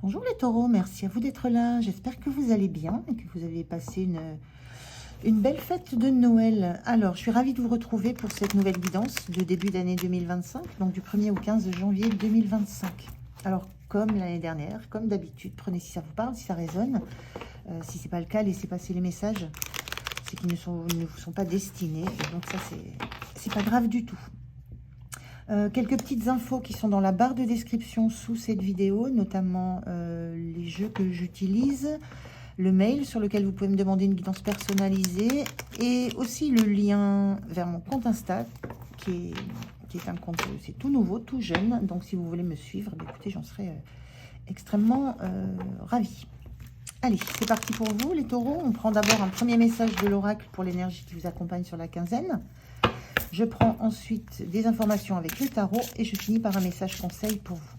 Bonjour les taureaux, merci à vous d'être là. J'espère que vous allez bien et que vous avez passé une belle fête de Noël. Alors, je suis ravie de vous retrouver pour cette nouvelle guidance de début d'année 2025, donc du 1er au 15 janvier 2025. Alors, comme l'année dernière, comme d'habitude, prenez si ça vous parle, si ça résonne. Si ce n'est pas le cas, laissez passer les messages. C'est qu'ils ne vous sont pas destinés. Et donc ça, c'est pas grave du tout. Quelques petites infos qui sont dans la barre de description sous cette vidéo, notamment les jeux que j'utilise, le mail sur lequel vous pouvez me demander une guidance personnalisée et aussi le lien vers mon compte Insta qui est un compte, c'est tout nouveau, tout jeune. Donc si vous voulez me suivre, écoutez, j'en serais extrêmement ravie. Allez, c'est parti pour vous les taureaux. On prend d'abord un premier message de l'oracle pour l'énergie qui vous accompagne sur la quinzaine. Je prends ensuite des informations avec le tarot et je finis par un message conseil pour vous.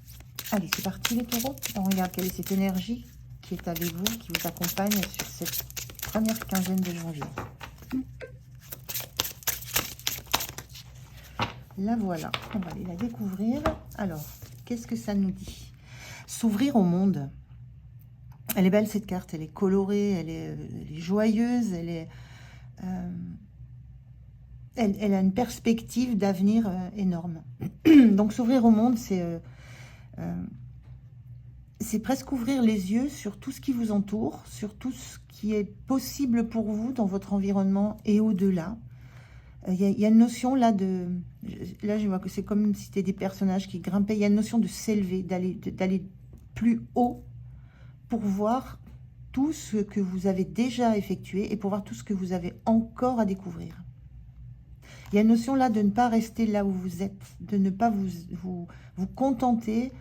Allez, c'est parti les taureaux. On regarde quelle est cette énergie qui est avec vous, qui vous accompagne sur cette première quinzaine de janvier. La voilà, on va aller la découvrir. Alors, qu'est-ce que ça nous dit? S'ouvrir au monde. Elle est belle cette carte, elle est colorée, elle est joyeuse, elle a une perspective d'avenir énorme. Donc s'ouvrir au monde, c'est presque ouvrir les yeux sur tout ce qui vous entoure, sur tout ce qui est possible pour vous dans votre environnement et au-delà. Il y a une notion là Là, je vois que c'est comme si c'était des personnages qui grimpaient. Il y a une notion de s'élever, d'aller plus haut pour voir tout ce que vous avez déjà effectué et pour voir tout ce que vous avez encore à découvrir. Il y a une notion là de ne pas rester là où vous êtes, de ne pas vous contenter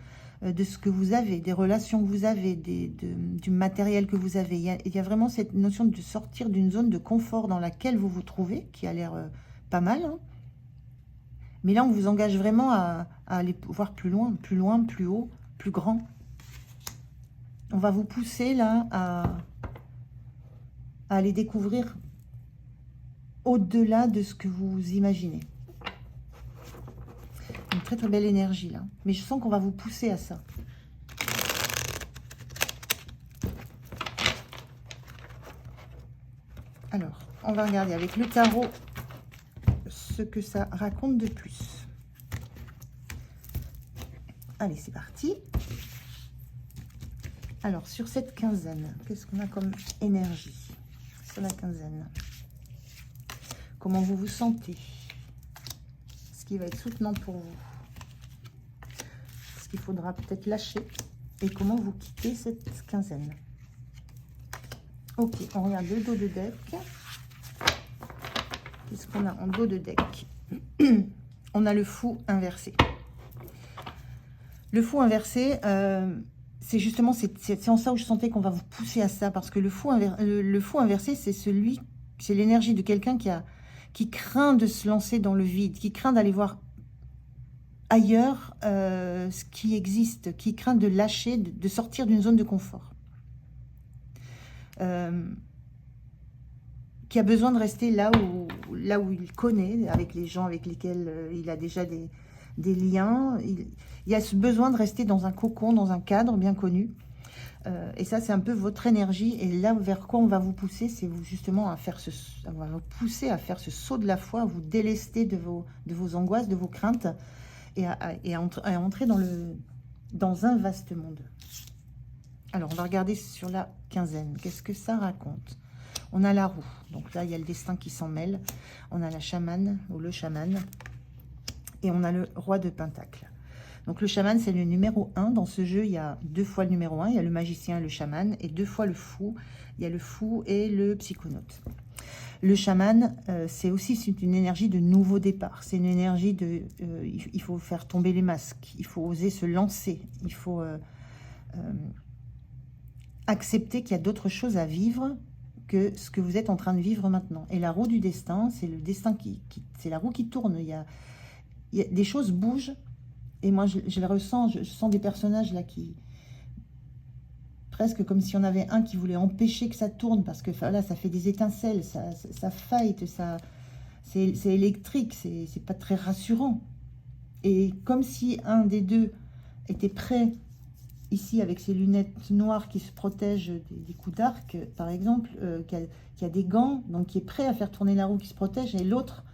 de ce que vous avez, des relations que vous avez, du matériel que vous avez. Il y a vraiment cette notion de sortir d'une zone de confort dans laquelle vous vous trouvez, qui a l'air pas mal. Hein. Mais là, on vous engage vraiment à aller voir plus loin, plus haut, plus grand. On va vous pousser là à aller découvrir au-delà de ce que vous imaginez. Une très très belle énergie là. Mais je sens qu'on va vous pousser à ça. Alors, on va regarder avec le tarot ce que ça raconte de plus. Allez, c'est parti. Alors, sur cette quinzaine, qu'est-ce qu'on a comme énergie sur la quinzaine? Comment vous vous sentez? Ce qui va être soutenant pour vous? Ce qu'il faudra peut-être lâcher? Et comment vous quittez cette quinzaine? Ok, on regarde le dos de deck. Qu'est-ce qu'on a en dos de deck? On a le fou inversé. Le fou inversé, c'est justement, c'est en ça où je sentais qu'on va vous pousser à ça. Parce que le fou inversé, c'est l'énergie de quelqu'un qui craint de se lancer dans le vide, qui craint d'aller voir ailleurs ce qui existe, qui craint de lâcher, de sortir d'une zone de confort. Qui a besoin de rester là où il connaît, avec les gens avec lesquels il a déjà des liens. Il y a ce besoin de rester dans un cocon, dans un cadre bien connu. Et ça, c'est un peu votre énergie. Et là, vers quoi on va vous pousser, c'est justement on va vous pousser à faire ce saut de la foi, à vous délester de vos angoisses, de vos craintes, et à entrer dans un vaste monde. Alors, on va regarder sur la quinzaine. Qu'est-ce que ça raconte? On a la roue. Donc là, il y a le destin qui s'en mêle. On a la chamane ou le chaman. Et on a le roi de pentacle. Donc le chaman, c'est le numéro 1. Dans ce jeu, il y a 2 fois le numéro 1. Il y a le magicien et le chaman. Et 2 fois le fou. Il y a le fou et le psychonaute. Le chaman, c'est aussi une énergie de nouveau départ. C'est une énergie de... il faut faire tomber les masques. Il faut oser se lancer. Il faut accepter qu'il y a d'autres choses à vivre que ce que vous êtes en train de vivre maintenant. Et la roue du destin, c'est le destin c'est la roue qui tourne. Il y a des choses bougent. Et moi, je le ressens. Je sens des personnages là qui... Presque comme si on avait un qui voulait empêcher que ça tourne. Parce que là, ça fait des étincelles. Ça fight. C'est électrique. C'est pas très rassurant. Et comme si un des deux était prêt ici avec ses lunettes noires qui se protègent des coups d'arc, par exemple, qui a des gants, donc qui est prêt à faire tourner la roue, qui se protège, et l'autre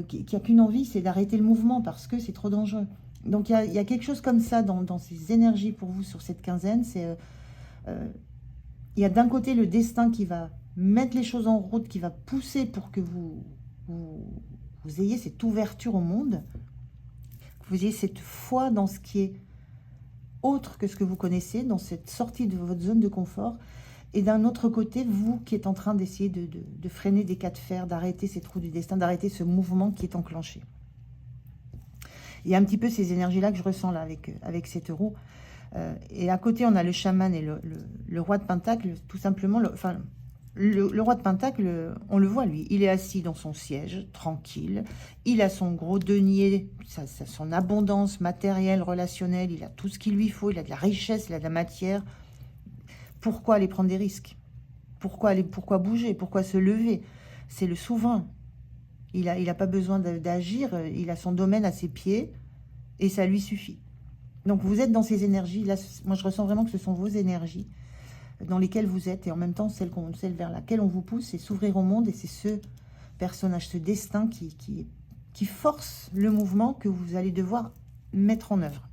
qui a qu'une envie, c'est d'arrêter le mouvement parce que c'est trop dangereux. Donc il y a quelque chose comme ça dans ces énergies pour vous sur cette quinzaine. Il y a d'un côté le destin qui va mettre les choses en route, qui va pousser pour que vous ayez cette ouverture au monde, que vous ayez cette foi dans ce qui est autre que ce que vous connaissez, dans cette sortie de votre zone de confort. Et d'un autre côté, vous qui êtes en train d'essayer de freiner des cas de fer, d'arrêter ces trous du destin, d'arrêter ce mouvement qui est enclenché. Il y a un petit peu ces énergies-là que je ressens là avec cet euro. Et à côté, on a le chaman et le roi de Pentacle, tout simplement. Le roi de Pentacle, on le voit, lui, il est assis dans son siège, tranquille. Il a son gros denier, son abondance matérielle, relationnelle. Il a tout ce qu'il lui faut, il a de la richesse, il a de la matière. Pourquoi aller prendre des risques? Pourquoi bouger? Pourquoi se lever? C'est le souverain. Il n'a pas besoin d'agir, il a son domaine à ses pieds et ça lui suffit. Donc vous êtes dans ces énergies, là, moi je ressens vraiment que ce sont vos énergies dans lesquelles vous êtes et en même temps celles vers laquelle on vous pousse, c'est s'ouvrir au monde et c'est ce personnage, ce destin qui force le mouvement que vous allez devoir mettre en œuvre.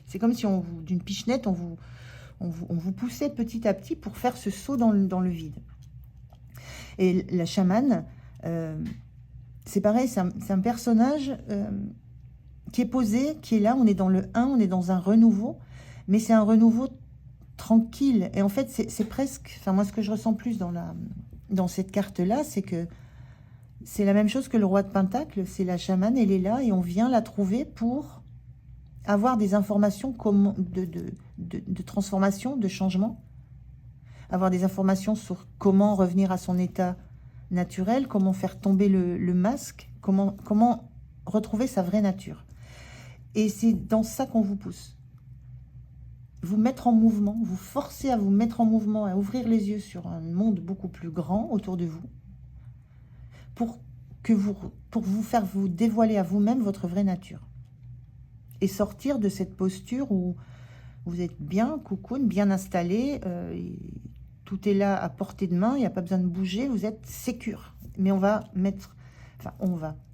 C'est comme si d'une pichenette, on vous poussait petit à petit pour faire ce saut dans le vide. Et la chamane, c'est pareil, c'est un personnage qui est posé, qui est là, on est dans le 1, on est dans un renouveau, mais c'est un renouveau tranquille. Et en fait, c'est presque, enfin moi ce que je ressens plus dans cette carte-là, c'est que c'est la même chose que le roi de Pentacle, c'est la chamane, elle est là et on vient la trouver pour avoir des informations de transformation, de changement, avoir des informations sur comment revenir à son état naturel, comment faire tomber le masque, comment retrouver sa vraie nature. Et c'est dans ça qu'on vous pousse. Vous mettre en mouvement, vous forcer à vous mettre en mouvement, à ouvrir les yeux sur un monde beaucoup plus grand autour de vous, pour vous faire vous dévoiler à vous-même votre vraie nature. Et sortir de cette posture où vous êtes bien, cocoon, bien installé, tout est là à portée de main, il n'y a pas besoin de bouger, vous êtes sécure. Mais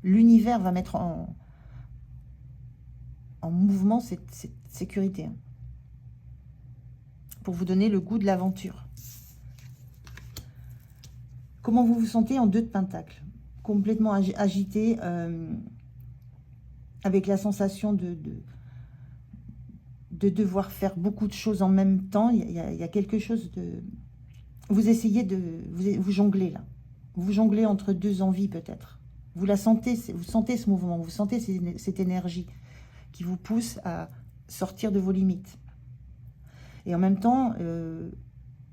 l'univers va mettre en mouvement cette sécurité, pour vous donner le goût de l'aventure. Comment vous vous sentez en 2 de Pentacle? Complètement agité, avec la sensation de devoir faire beaucoup de choses en même temps. Il y a quelque chose de... Vous essayez vous jonglez là. Vous jonglez entre 2 envies peut-être. Vous sentez ce mouvement, vous sentez cette énergie qui vous pousse à sortir de vos limites. Et en même temps,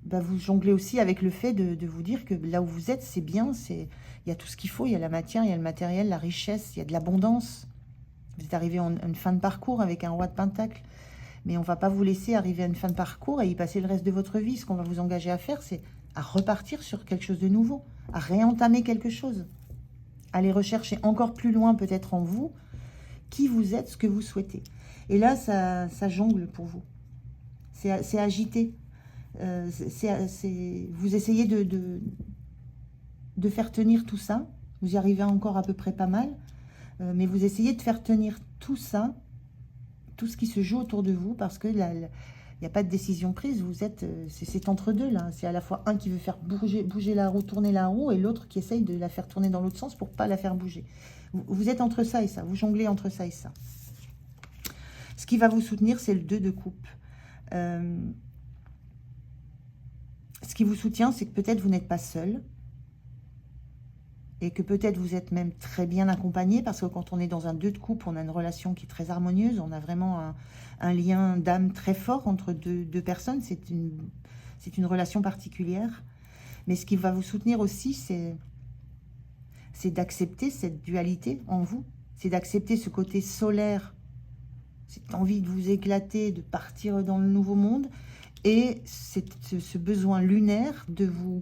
vous jonglez aussi avec le fait de vous dire que là où vous êtes, c'est bien, il y a tout ce qu'il faut, il y a la matière, il y a le matériel, la richesse, il y a de l'abondance. Vous êtes arrivé à une fin de parcours avec un roi de Pentacle, mais on ne va pas vous laisser arriver à une fin de parcours et y passer le reste de votre vie. Ce qu'on va vous engager à faire, c'est à repartir sur quelque chose de nouveau, à réentamer quelque chose, aller rechercher encore plus loin peut-être en vous, qui vous êtes, ce que vous souhaitez. Et là, ça jongle pour vous. C'est agité. Vous essayez de faire tenir tout ça. Vous y arrivez encore à peu près pas mal. Mais vous essayez de faire tenir tout ça, tout ce qui se joue autour de vous, parce que il n'y a pas de décision prise. C'est entre deux là. C'est à la fois un qui veut faire bouger la roue, tourner la roue, et l'autre qui essaye de la faire tourner dans l'autre sens pour pas la faire bouger. Vous êtes entre ça et ça. Vous jonglez entre ça et ça. Ce qui va vous soutenir, c'est le 2 de coupe. Ce qui vous soutient, c'est que peut-être vous n'êtes pas seul. Et que peut-être vous êtes même très bien accompagné, parce que quand on est dans un 2 de coupe, on a une relation qui est très harmonieuse, on a vraiment un lien d'âme très fort entre deux personnes, c'est une relation particulière. Mais ce qui va vous soutenir aussi, c'est d'accepter cette dualité en vous, c'est d'accepter ce côté solaire, cette envie de vous éclater, de partir dans le nouveau monde, et ce besoin lunaire de vous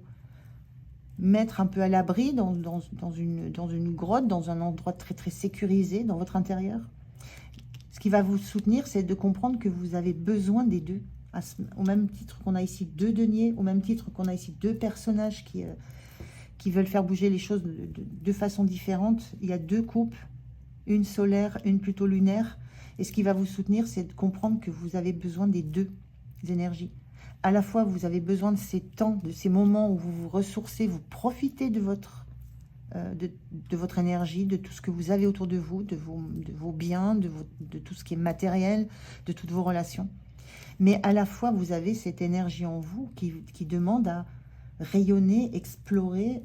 mettre un peu à l'abri dans une grotte, dans un endroit très très sécurisé dans votre intérieur. Ce qui va vous soutenir, c'est de comprendre que vous avez besoin des deux. Au même titre qu'on a ici deux deniers, au même titre qu'on a ici deux personnages qui veulent faire bouger les choses de façon différente. Il y a deux coupes, une solaire, une plutôt lunaire. Et ce qui va vous soutenir, c'est de comprendre que vous avez besoin des deux énergies. À la fois, vous avez besoin de ces temps, de ces moments où vous vous ressourcez, vous profitez de votre énergie, de tout ce que vous avez autour de vous, de vos biens, de tout ce qui est matériel, de toutes vos relations. Mais à la fois, vous avez cette énergie en vous qui demande à rayonner, explorer.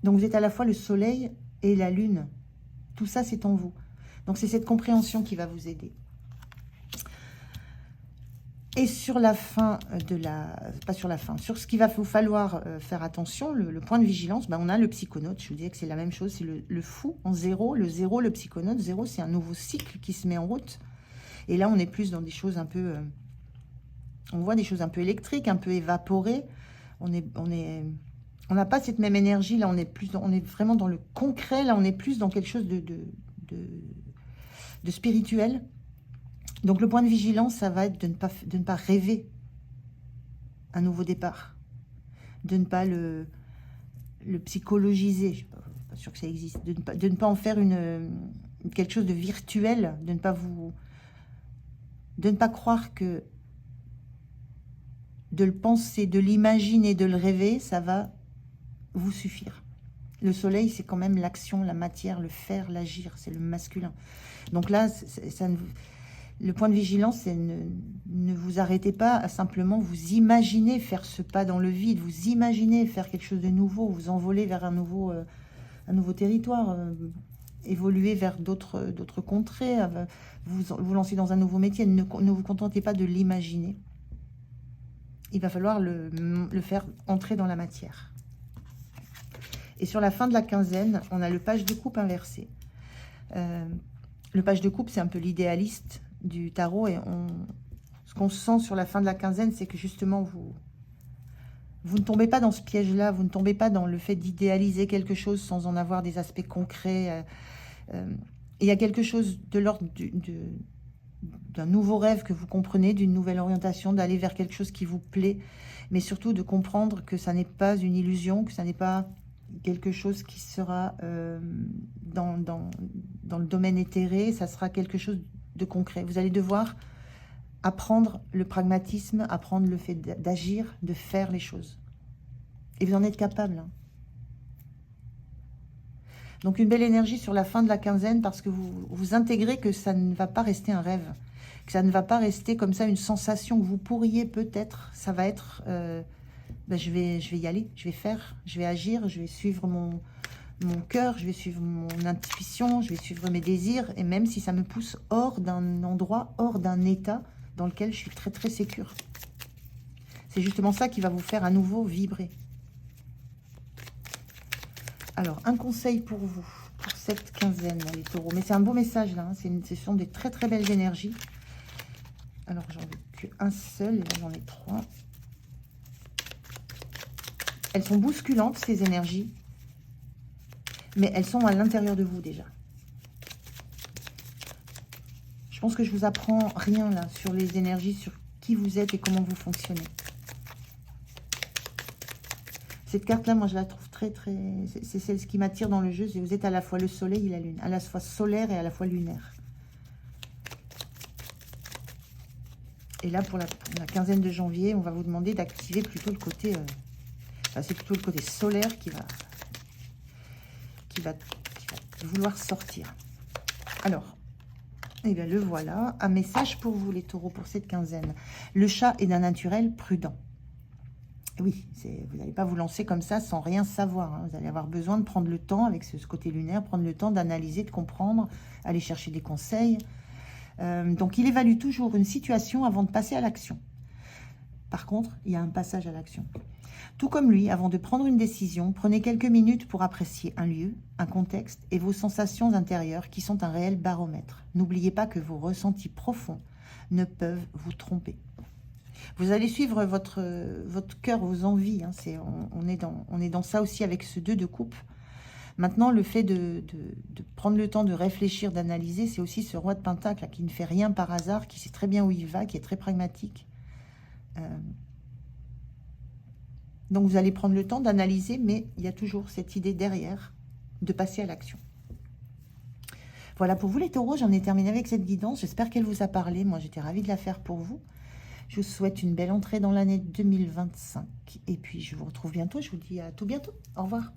Donc, vous êtes à la fois le soleil et la lune. Tout ça, c'est en vous. Donc, c'est cette compréhension qui va vous aider. Et sur la fin de la... Pas sur la fin, sur ce qu'il va vous falloir faire attention, le point de vigilance, on a le psychonaute. Je vous disais que c'est la même chose, c'est le fou en zéro. Le zéro, le psychonaute. Zéro, c'est un nouveau cycle qui se met en route. Et là, on est plus dans des choses un peu... on voit des choses un peu électriques, un peu évaporées. On n'a pas cette même énergie. Là, on est vraiment dans le concret. Là, on est plus dans quelque chose de spirituel. Donc, le point de vigilance, ça va être de ne pas rêver un nouveau départ. De ne pas le psychologiser. Je ne suis pas sûre que ça existe. De ne pas en faire quelque chose de virtuel. De ne pas croire que de le penser, de l'imaginer, de le rêver, ça va vous suffire. Le soleil, c'est quand même l'action, la matière, le faire, l'agir, c'est le masculin. Donc là, le point de vigilance, c'est ne vous arrêtez pas à simplement vous imaginer faire ce pas dans le vide, vous imaginez faire quelque chose de nouveau, vous envoler vers un nouveau territoire, évoluer vers d'autres contrées, vous lancer dans un nouveau métier. Ne vous contentez pas de l'imaginer. Il va falloir le faire entrer dans la matière. Et sur la fin de la quinzaine, on a le page de coupe inversé. Le page de coupe, c'est un peu l'idéaliste du tarot. Et ce qu'on sent sur la fin de la quinzaine, c'est que justement, vous ne tombez pas dans ce piège-là. Vous ne tombez pas dans le fait d'idéaliser quelque chose sans en avoir des aspects concrets. Il y a quelque chose de l'ordre d'un nouveau rêve que vous comprenez, d'une nouvelle orientation, d'aller vers quelque chose qui vous plaît, mais surtout de comprendre que ça n'est pas une illusion, que ça n'est pas quelque chose qui sera dans le domaine éthéré, ça sera quelque chose de concret. Vous allez devoir apprendre le pragmatisme, apprendre le fait d'agir, de faire les choses. Et vous en êtes capable. Hein. Donc une belle énergie sur la fin de la quinzaine parce que vous intégrez que ça ne va pas rester un rêve, que ça ne va pas rester comme ça une sensation que vous pourriez peut-être, ça va être je vais y aller, je vais faire, je vais agir, je vais suivre mon cœur, je vais suivre mon intuition, je vais suivre mes désirs, et même si ça me pousse hors d'un endroit, hors d'un état dans lequel je suis très très sécure. C'est justement ça qui va vous faire à nouveau vibrer. Alors, un conseil pour vous, pour cette quinzaine, les taureaux. Mais c'est un beau message, là. Hein. Ce sont des très, très belles énergies. Alors, j'en ai qu'un seul, et là, j'en ai 3. Elles sont bousculantes, ces énergies. Mais elles sont à l'intérieur de vous, déjà. Je pense que je vous apprends rien, là, sur les énergies, sur qui vous êtes et comment vous fonctionnez. Cette carte-là, moi, je la trouve très, très... C'est celle qui m'attire dans le jeu. Vous êtes à la fois le soleil et la lune. À la fois solaire et à la fois lunaire. Et là, pour la quinzaine de janvier, on va vous demander d'activer plutôt le côté... c'est plutôt le côté solaire qui va vouloir sortir. Alors, eh bien, le voilà. Un message pour vous, les taureaux, pour cette quinzaine. Le chat est d'un naturel prudent. Oui, vous n'allez pas vous lancer comme ça sans rien savoir. Hein. Vous allez avoir besoin de prendre le temps, avec ce côté lunaire, prendre le temps d'analyser, de comprendre, aller chercher des conseils. Donc, il évalue toujours une situation avant de passer à l'action. Par contre, il y a un passage à l'action. Tout comme lui, avant de prendre une décision, prenez quelques minutes pour apprécier un lieu, un contexte et vos sensations intérieures qui sont un réel baromètre. N'oubliez pas que vos ressentis profonds ne peuvent vous tromper. Vous allez suivre votre cœur, vos envies. Hein, on est dans ça aussi avec ce 2 de coupe. Maintenant, le fait de prendre le temps de réfléchir, d'analyser, c'est aussi ce roi de Pentacle là, qui ne fait rien par hasard, qui sait très bien où il va, qui est très pragmatique. Donc, vous allez prendre le temps d'analyser, mais il y a toujours cette idée derrière de passer à l'action. Voilà, pour vous les taureaux, j'en ai terminé avec cette guidance. J'espère qu'elle vous a parlé. Moi, j'étais ravie de la faire pour vous. Je vous souhaite une belle entrée dans l'année 2025. Et puis, je vous retrouve bientôt. Je vous dis à tout bientôt. Au revoir.